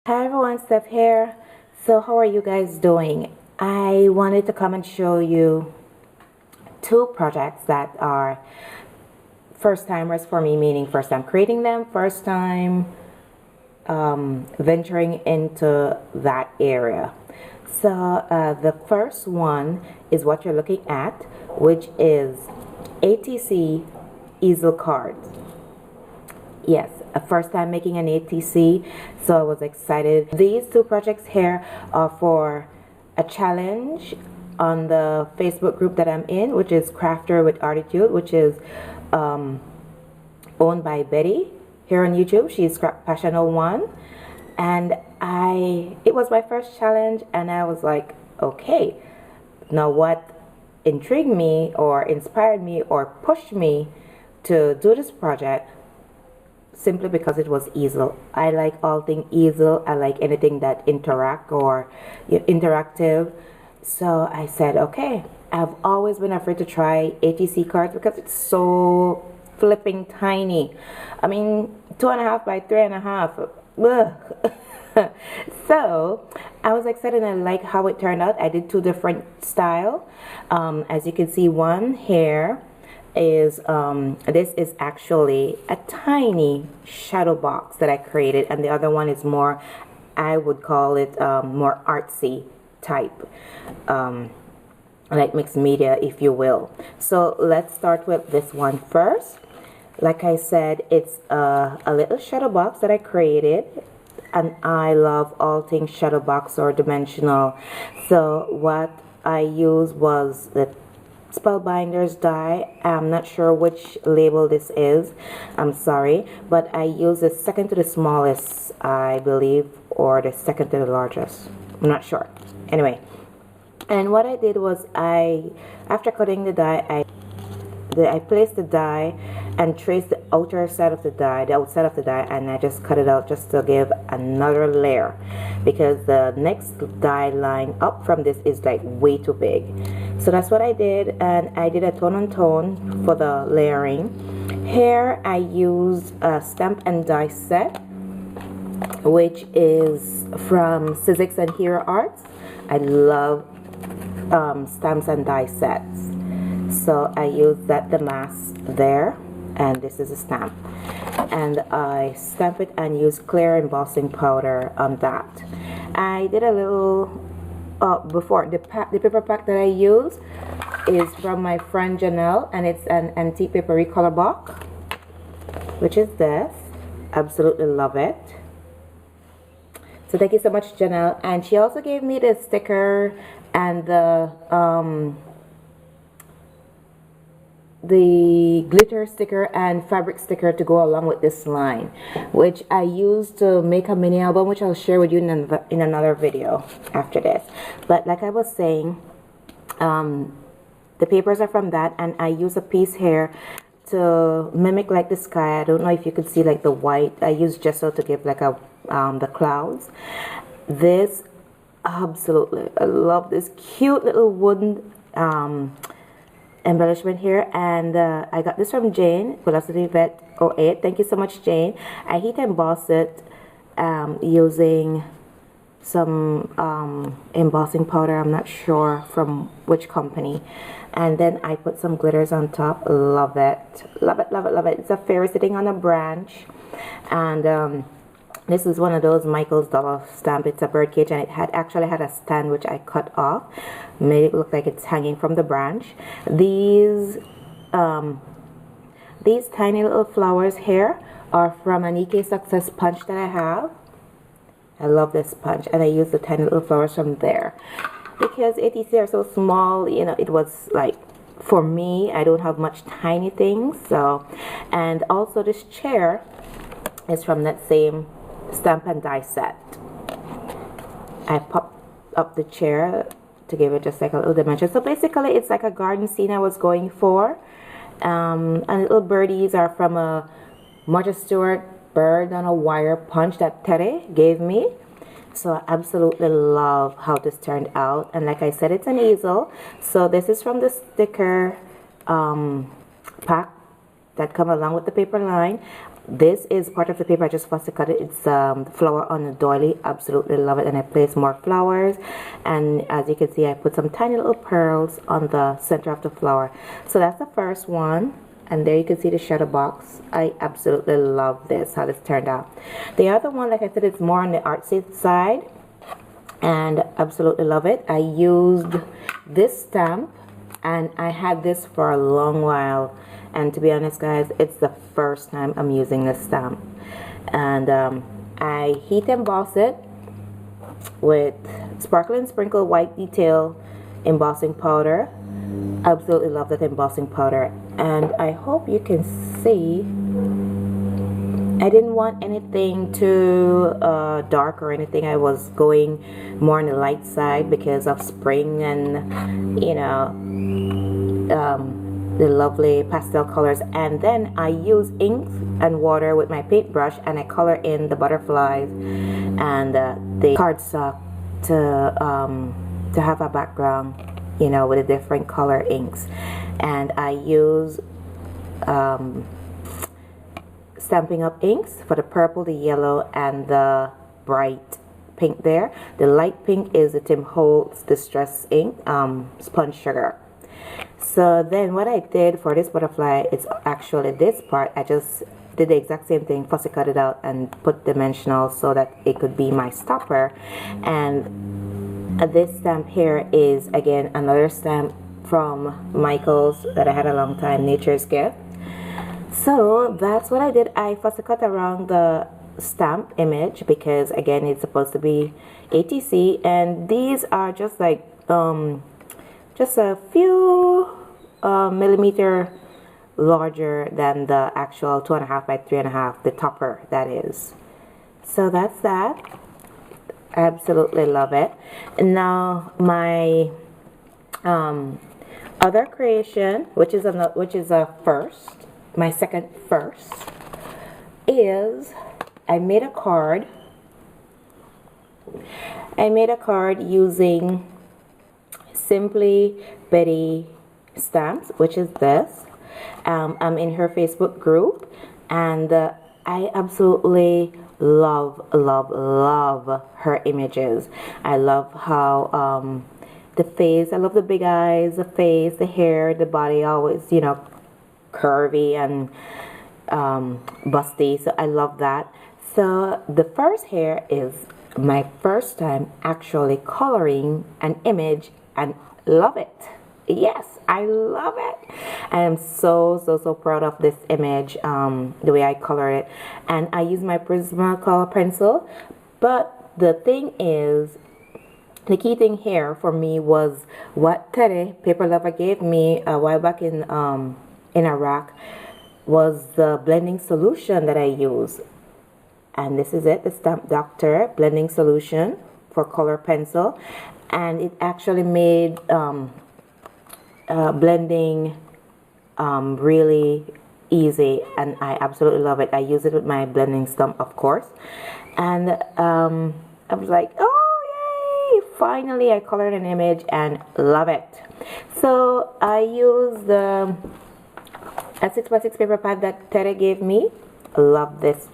Hi everyone, Steph here. So how are you guys doing? I wanted to come and show you two projects that are first timers for me, meaning first time creating them, first time venturing into that area. So the first one is what you're looking at, which is ATC Easel Cards. Yes, a first time making an ATC, so I was excited. These two projects here are for a challenge on the Facebook group that I'm in, which is Crafter with Attitude, which is owned by Betty here on YouTube. She's Scrap Passion 01, and it was my first challenge, and I was like, okay, now what intrigued me or inspired me or pushed me to do this project? Simply because it was easel. I like all things easel. I like anything that interact or interactive. So I said, okay, I've always been afraid to try ATC cards because it's so flipping tiny. I mean, 2.5 by 3.5. Ugh. So I was excited and I like how it turned out. I did two different style. As you can see, one here is this is actually a tiny shadow box that I created, and the other one is more, I would call it more artsy type, like mixed media, if you will. So let's start with this one first. Like I said, it's a little shadow box that I created, and I love all things shadow box or dimensional. So what I used was the Spellbinders die. I'm not sure which label this is, I'm sorry, but I use the second to the smallest, I believe, or the second to the largest, I'm not sure. Anyway, and what I did was after cutting the die, I placed the die and traced the outer side of the die, the outside of the die, and I just cut it out just to give another layer, because the next die line up from this is like way too big. So that's what I did, and I did a tone on tone for the layering. Here I used a stamp and die set, which is from Sizzix and Hero Arts. I love stamps and die sets. So I used that damask there, and this is a stamp, and I stamp it and use clear embossing powder on that. I did a little before the paper pack that I use is from my friend Janelle, and it's an antique paper recolor box, which is this. Absolutely love it. So thank you so much, Janelle. And she also gave me the sticker and the glitter sticker and fabric sticker to go along with this line, which I used to make a mini album, which I'll share with you in another video after this. But like I was saying, the papers are from that, and I use a piece here to mimic like the sky. I don't know if you could see like the white. I use gesso to give like a the clouds. This, absolutely, I love this cute little wooden embellishment here, and I got this from Jane, Velocity Vet 08. Thank you so much, Jane. I heat emboss it using some embossing powder. I'm not sure from which company, and then I put some glitters on top. Love it, love it, love it, love it. It's a fairy sitting on a branch, and this is one of those Michael's dollar stamp. It's a bird cage, and it actually had a stand which I cut off, made it look like it's hanging from the branch. These tiny little flowers here are from an EK Success punch that I have. I love this punch, and I use the tiny little flowers from there because ATC are so small. You know, it was like, for me, I don't have much tiny things. So, and also this chair is from that same stamp and die set. I popped up the chair to give it just like a little dimension. So basically it's like a garden scene I was going for, and little birdies are from a Martha Stewart bird on a wire punch that Teddy gave me. So I absolutely love how this turned out, and like I said, it's an easel. So this is from the sticker pack that come along with the paper line. This is part of the paper. I just fussy cut it. It's flower on the doily. Absolutely love it. And I placed more flowers, and as you can see, I put some tiny little pearls on the center of the flower. So that's the first one, and there you can see the shadow box. I absolutely love this, how this turned out. The other one, like I said, it's more on the artsy side, and absolutely love it. I used this stamp, and I had this for a long while, and to be honest guys, it's the first time I'm using this stamp. And I heat emboss it with Sparkle and Sprinkle white detail embossing powder. Absolutely love that embossing powder, and I hope you can see I didn't want anything too dark or anything. I was going more on the light side because of spring and, you know, the lovely pastel colors. And then I use ink and water with my paintbrush, and I color in the butterflies and the cardstock to have a background, you know, with a different color inks. And I use Stampin' Up inks for the purple, the yellow, and the bright pink there. The light pink is the Tim Holtz Distress ink, sponge sugar. So then what I did for this butterfly is actually this part. I just did the exact same thing, fussy cut it out and put dimensional so that it could be my stopper. And this stamp here is again another stamp from Michael's that I had a long time, Nature's Gift. So that's what I did. I fussy cut around the stamp image because again it's supposed to be ATC, and these are just like just a few millimeter larger than the actual 2.5 by 3.5, the topper that is. So that's that. I absolutely love it. And now my other creation, which is a first, my second first, is I made a card. I made a card using Simply Betty Stamps, which is this. I'm in her Facebook group, and I absolutely love her images. I love how the face, I love the big eyes, the face, the hair, the body, always, you know, curvy and busty. So I love that. So the first here is my first time actually coloring an image, and love it. Yes, I love it. I am so proud of this image, the way I color it. And I use my Prismacolor pencil. But the thing is, the key thing here for me was what Teddy Paper Lover gave me a while back in Iraq, was the blending solution that I use. And this is it, the Stamp Doctor blending solution for color pencil. And it actually made blending really easy, and I absolutely love it. I use it with my blending stump, of course. And I was like, oh yay, finally I colored an image and love it. So I used a 6x6 paper pad that Teddy gave me. Love this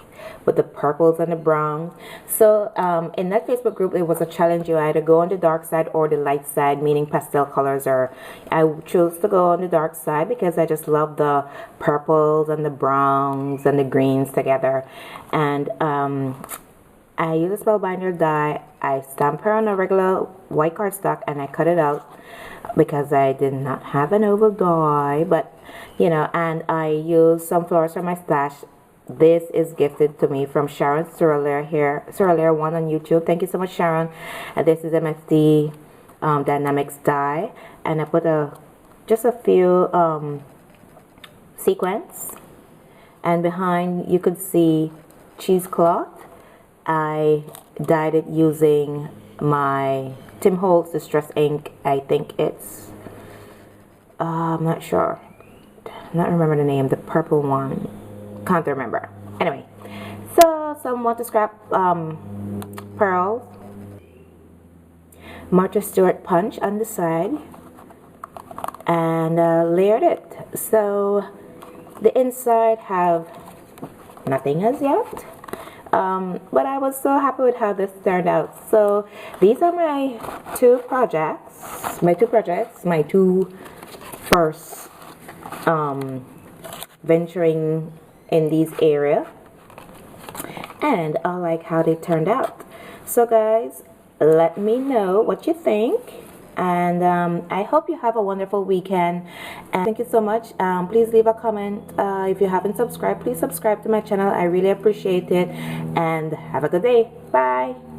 with the purples and the browns. So in that Facebook group, it was a challenge. You either go on the dark side or the light side, meaning pastel colors, or I chose to go on the dark side because I just love the purples and the browns and the greens together. And I use a spellbinder die. I stamp her on a regular white cardstock, and I cut it out because I did not have an oval die, but you know, and I used some flowers from my stash. This is gifted to me from Sharon Suralair here, Suralair 1 on YouTube. Thank you so much, Sharon. This is MFD Dynamics die, and I put just a few sequins, and behind you could see cheesecloth. I dyed it using my Tim Holtz Distress ink. I think it's I'm not sure, not remember the name, the purple one. Can't remember. Anyway, so some want to scrap pearls, Martha Stewart punch on the side, and layered it. So the inside have nothing as yet. But I was so happy with how this turned out. So these are my two projects, my two first venturing in these area, and I like how they turned out. So guys, let me know what you think, and I hope you have a wonderful weekend, and thank you so much. Please leave a comment. If you haven't subscribed, please subscribe to my channel. I really appreciate it, and have a good day. Bye.